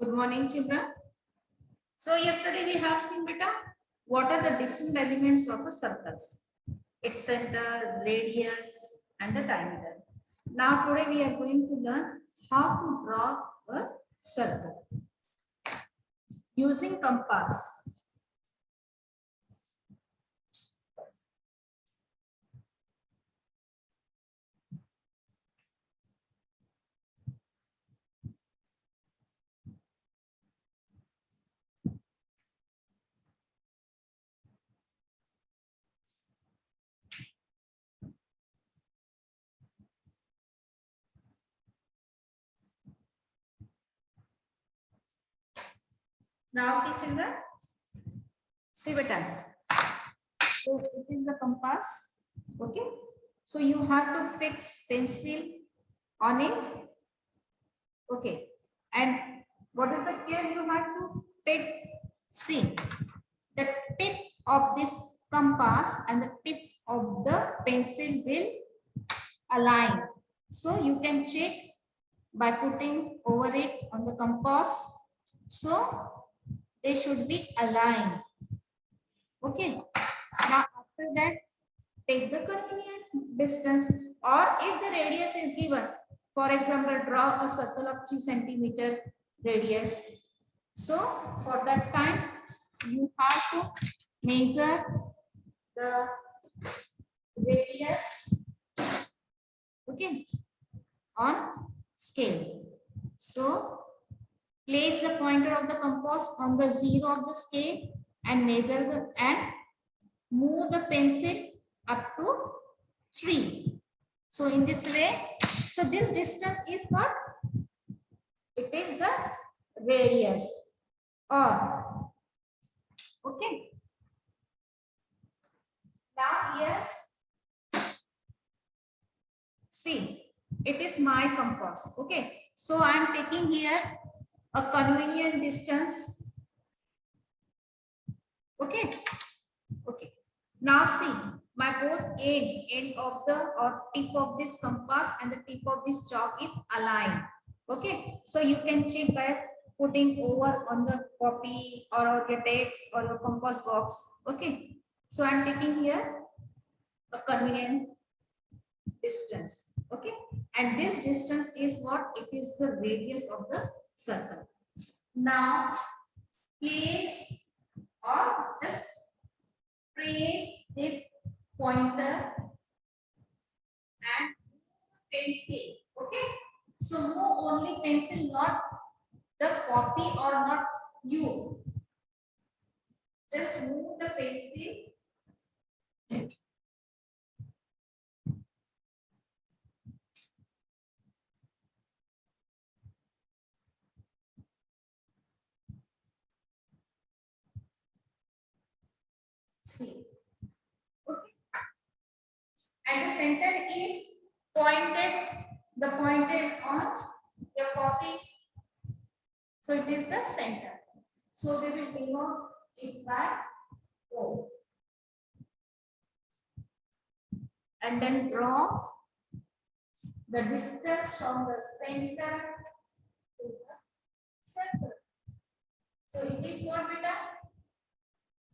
Good morning, children. So yesterday we have seen beta what are the different elements of a circles. Its center, radius, and the diameter. Now today we are going to learn how to draw a circle using compass. Now see children, see beta. So it is the compass. Okay. So you have to fix pencil on it. Okay. And what is the care you have to take? See, the tip of this compass and the tip of the pencil will align. So you can check by putting over it on the compass. So they should be aligned. Okay. Now after that, take the convenient distance, or if the radius is given, for example, draw a circle of 3 centimeter radius. So for that time, you have to measure the radius, okay, on scale. So place the pointer of the compass on the zero of the scale and measure the and move the pencil up to 3. So in this way, so this distance is what? It is the radius. Or okay. Now here, see, it is my compass. Okay. So I am taking here a convenient distance. Okay. Okay. Now see, my both end of the or tip of this compass and the tip of this chalk is aligned. Okay. So you can check by putting over on the copy or your text or your compass box. Okay. So I'm taking here a convenient distance. Okay. And this distance is what? It is the radius of the circle. Now place or just trace this pointer and pencil. Okay. So move only pencil, not the copy or not you. Just move the pencil. See. Okay. And the center is pointed on your copy. So it is the center. So we will denote it by O. And then draw the distance from the center to the circle. So it is what beta?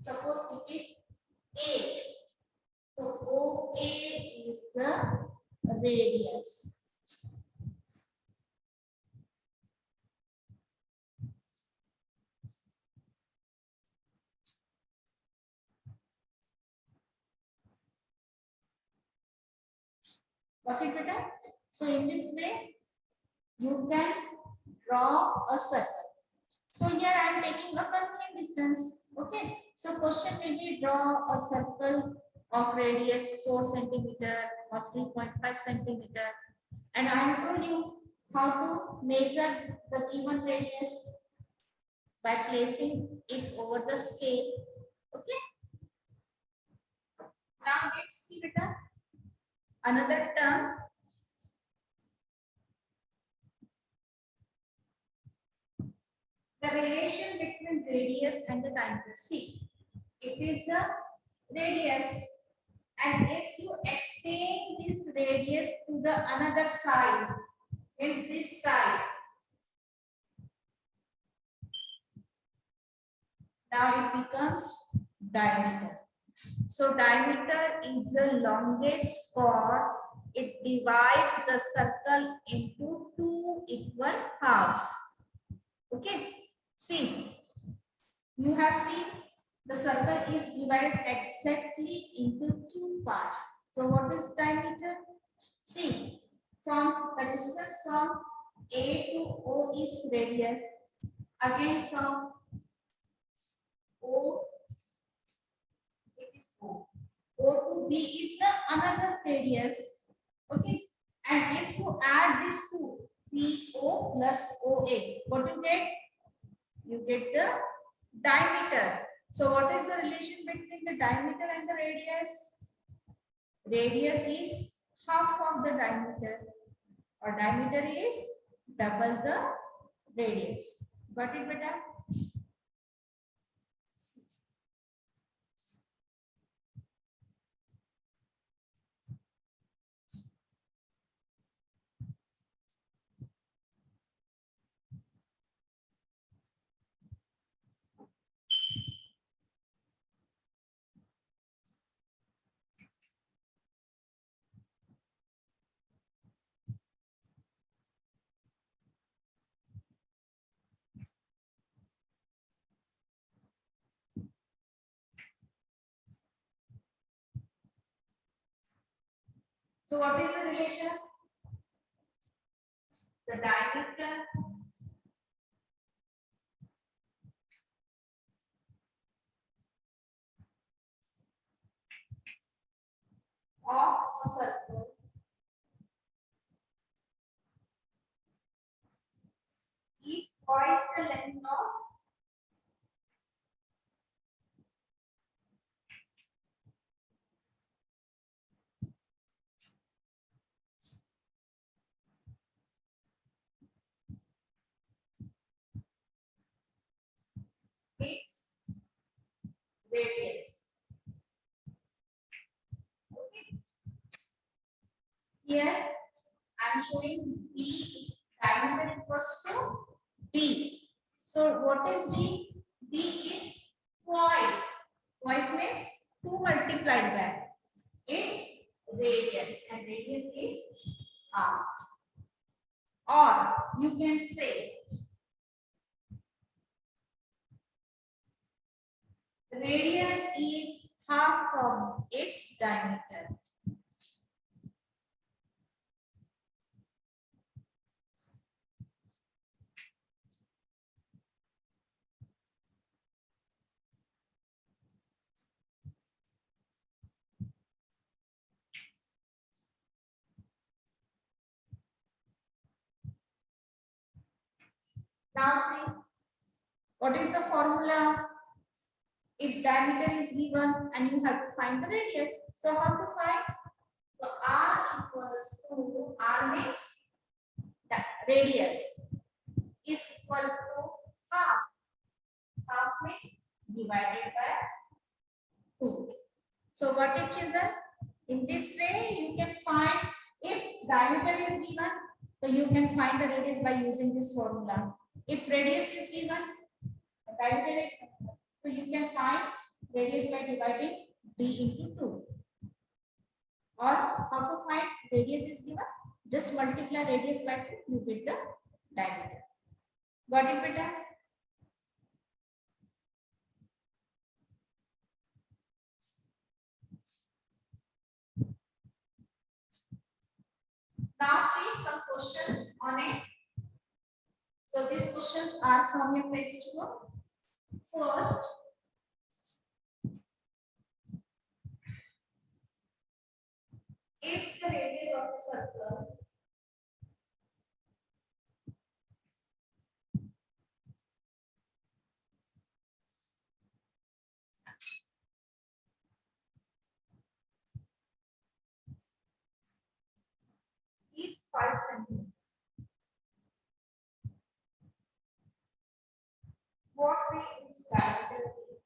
Suppose it is A. So OA is the radius. Got it, beta? So in this way, you can draw a circle. So here I am taking a convenient distance. Okay. So question will be draw a circle of radius 4 centimeter or 3.5 centimeter. And I have told you how to measure the given radius by placing it over the scale. Okay. Now let's see beta. Another term. The relation between radius and the diameter. See, it is the radius, and if you extend this radius to the another side, is this side. Now it becomes diameter. So diameter is the longest chord. It divides the circle into two equal halves. Okay. See, you have seen the circle is divided exactly into two parts. So what is diameter? See, from the distance from A to O is radius. Again from O, it is O. O to B is the another radius. Okay. And if you add these two, PO plus OA, what you get? You get the diameter. So what is the relation between the diameter and the radius? Radius is half of the diameter, or diameter is double the radius. Got it, beta? So what is the relation? The diameter of a circle is twice the length of its radius. Okay. Here I am showing D, diameter equals to D. So what is D? D is twice. Twice means 2 multiplied by its radius, and radius is r. Or you can say radius is half of its diameter. Now see, what is the formula? If diameter is given and you have to find the radius, so how to find? So r equals to, r means radius is equal to half. Half means divided by 2. So got it, children? In this way you can find, if diameter is given, so you can find the radius by using this formula. If radius is given, the diameter is, so you can find radius by dividing d into 2. Or how to find radius is given, just multiply radius by 2, you get the diameter. Got it, beta? Now see some questions on it. So these questions are from your textbook. First, if the radius of a circle is 5 centimeters, what will its diameter be?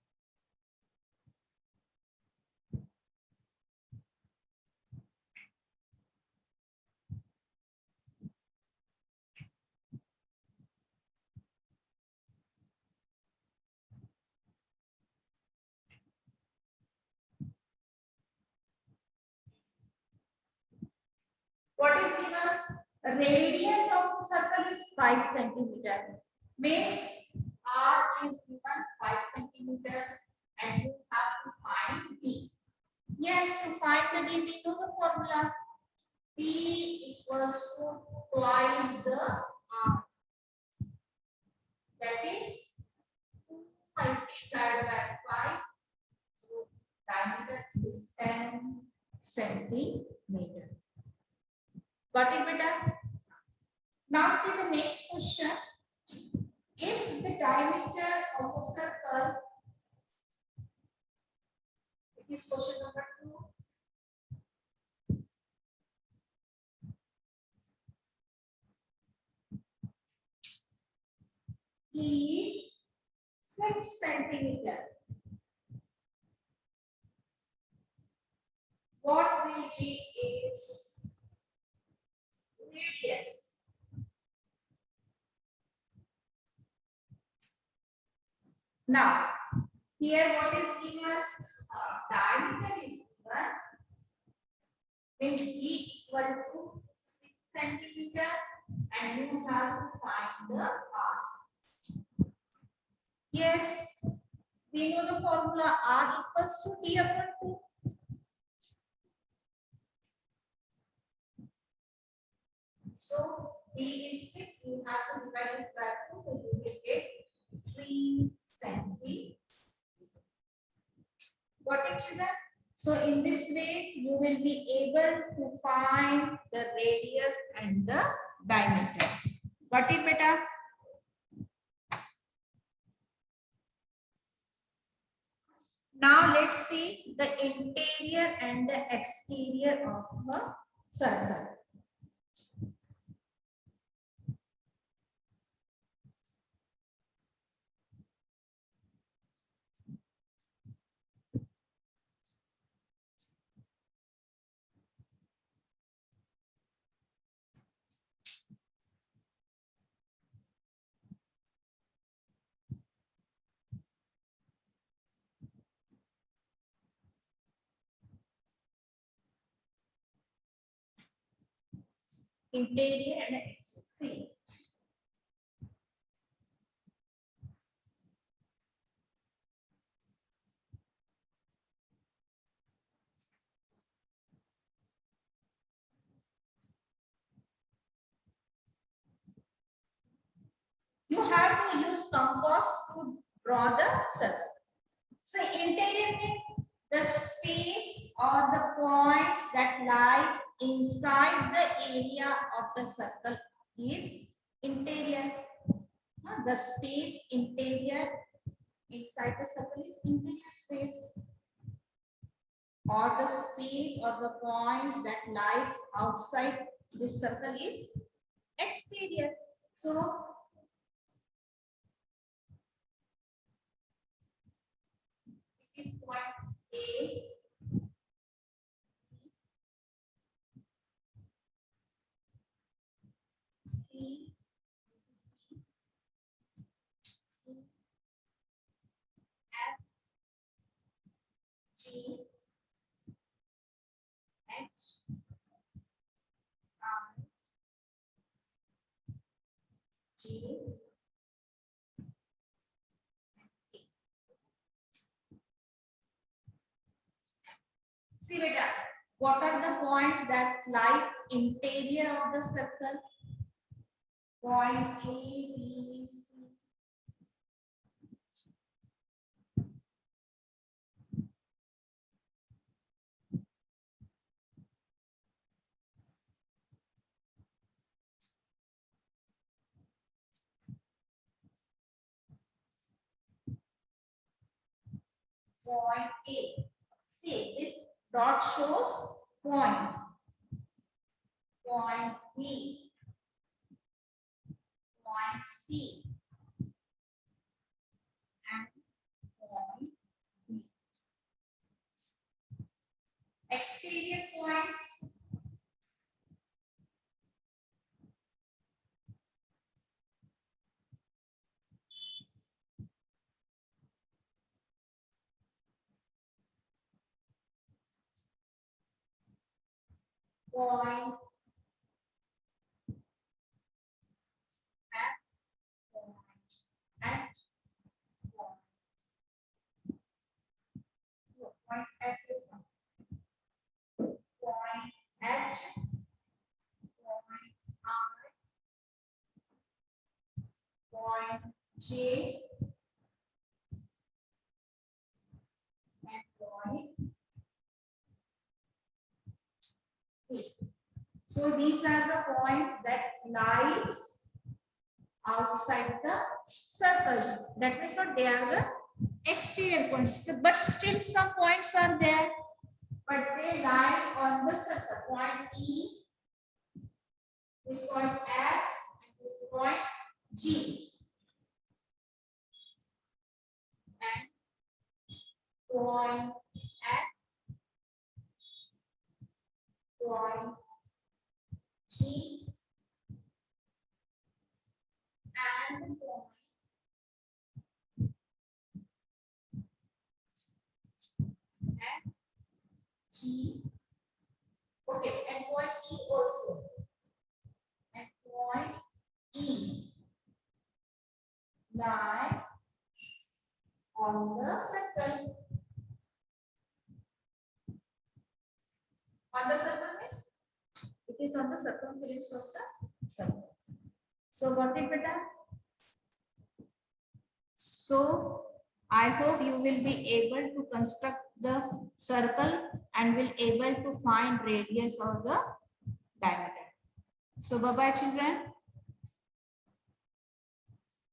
of the circle is 5 centimeter. Means R is given 5 centimeter and you have to find D. Yes, to find the D, we know the formula. D equals to twice the R. That is 2 multiplied by 5. So diameter is 10 centimeter. Got it, beta? Now see the next question. If the diameter of a circle, it is question number 2, is 6 centimeter, what will be its radius? Now, here what is given? Diameter is given. Means D equal to 6 centimeter and you have to find the R. Yes, we know the formula R equals to D upon 2. So D is 6, you have to divide it by 2, so you will get 3 centimeters. Got it, children? So in this way, you will be able to find the radius and the diameter. Got it, beta? Now let's see the interior and the exterior of a circle. Interior and exterior. See. You have to use compass to draw the circle. So interior means the space or the points that lies inside the area of the circle is interior. The space interior inside the circle is interior space. Or the space or the points that lies outside this circle is exterior. So it is point A, C, F, G, H, I, G, and K. See beta, what are the points that lies interior of the circle? Point A, B, C. Point A. See, this dot shows point. Point B. Point C. And point B. Exterior points. Point point J and point K. So these are the points that lies outside the circle. That means not they are the exterior points, but still some points are there, but they lie on the circle. Point E, this point F, and this point G, and point F, point G, and point F, G. Okay, and point E also. And point E lie on the circle. On the circle means it is on the circumference of the circle. So got it, beta? So I hope you will be able to construct the circle and will able to find radius of the diameter. So bye bye children.